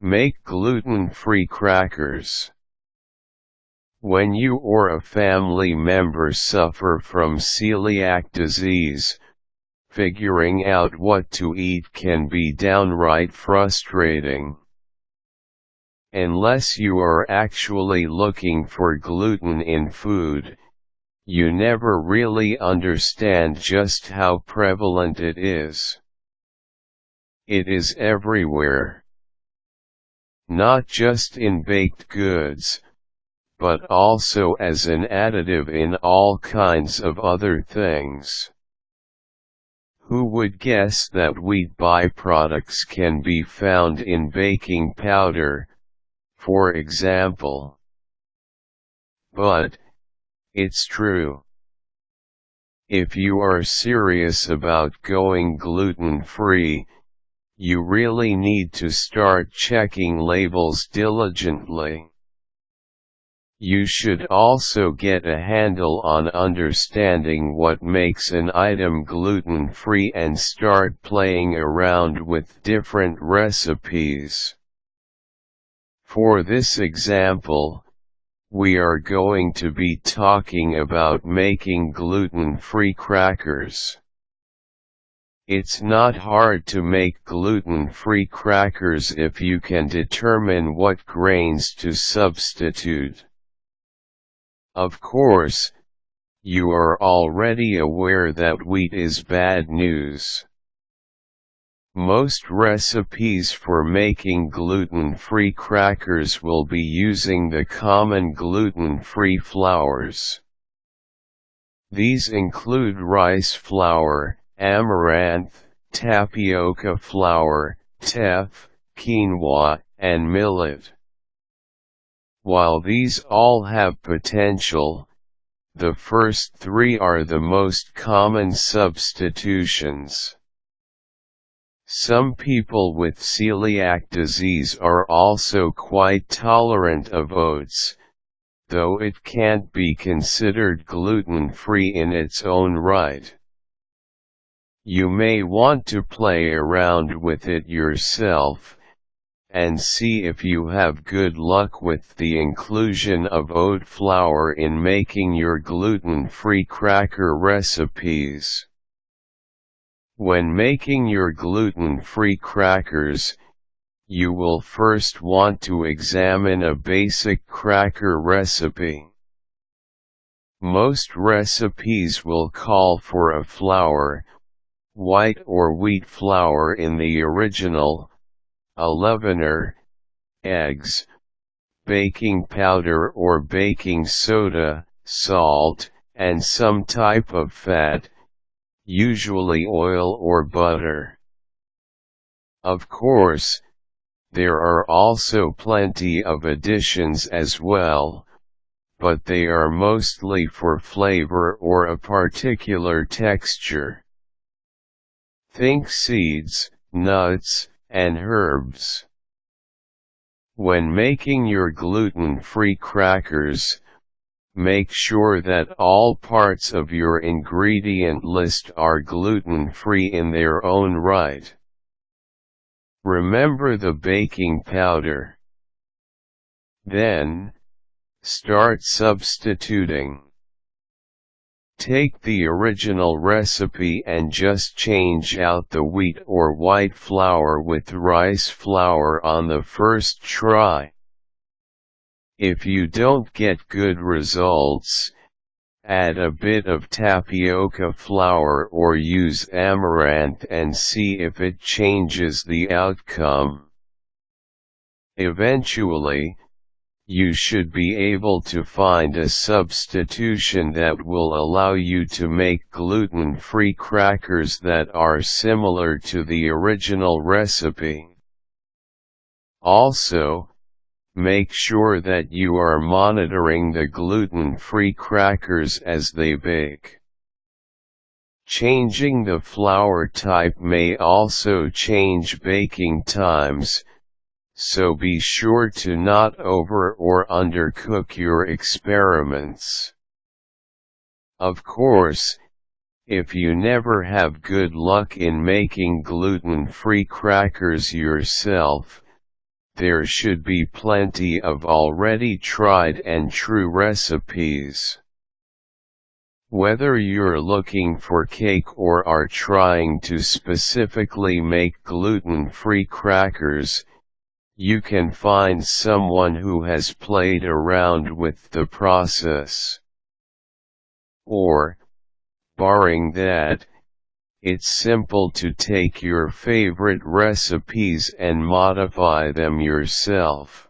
Make gluten-free crackers. When you or a family member suffer from celiac disease, figuring out what to eat can be downright frustrating. Unless you are actually looking for gluten in food, you never really understand just how prevalent it is. It is everywhere. Not just in baked goods, but also as an additive in all kinds of other things. Who would guess that wheat byproducts can be found in baking powder, for example? But it's true. If you are serious about going gluten-free, you really need to start checking labels diligently. You should also get a handle on understanding what makes an item gluten-free and start playing around with different recipes. For this example, we are going to be talking about making gluten-free crackers. It's not hard to make gluten-free crackers if you can determine what grains to substitute. Of course, you are already aware that wheat is bad news. Most recipes for making gluten-free crackers will be using the common gluten-free flours. These include rice flour, amaranth, tapioca flour, teff, quinoa, and millet. While these all have potential, the first three are the most common substitutions. Some people with celiac disease are also quite tolerant of oats, though it can't be considered gluten-free in its own right. You may want to play around with it yourself, and see if you have good luck with the inclusion of oat flour in making your gluten-free cracker recipes. When making your gluten-free crackers, you will first want to examine a basic cracker recipe. Most recipes will call for a flour, white or wheat flour in the original, a leavener, eggs, baking powder or baking soda, salt, and some type of fat, usually oil or butter. Of course, there are also plenty of additions as well, but they are mostly for flavor or a particular texture. Think seeds, nuts, and herbs. When making your gluten-free crackers, make sure that all parts of your ingredient list are gluten-free in their own right. Remember the baking powder. Then, start substituting. Take the original recipe and just change out the wheat or white flour with rice flour on the first try. If you don't get good results, add a bit of tapioca flour or use amaranth and see if it changes the outcome. Eventually, you should be able to find a substitution that will allow you to make gluten-free crackers that are similar to the original recipe. Also, make sure that you are monitoring the gluten-free crackers as they bake. Changing the flour type may also change baking times, so be sure to not over or undercook your experiments. Of course, if you never have good luck in making gluten-free crackers yourself, there should be plenty of already tried and true recipes. Whether you're looking for cake or are trying to specifically make gluten-free crackers, you can find someone who has played around with the process. Or, barring that, it's simple to take your favorite recipes and modify them yourself.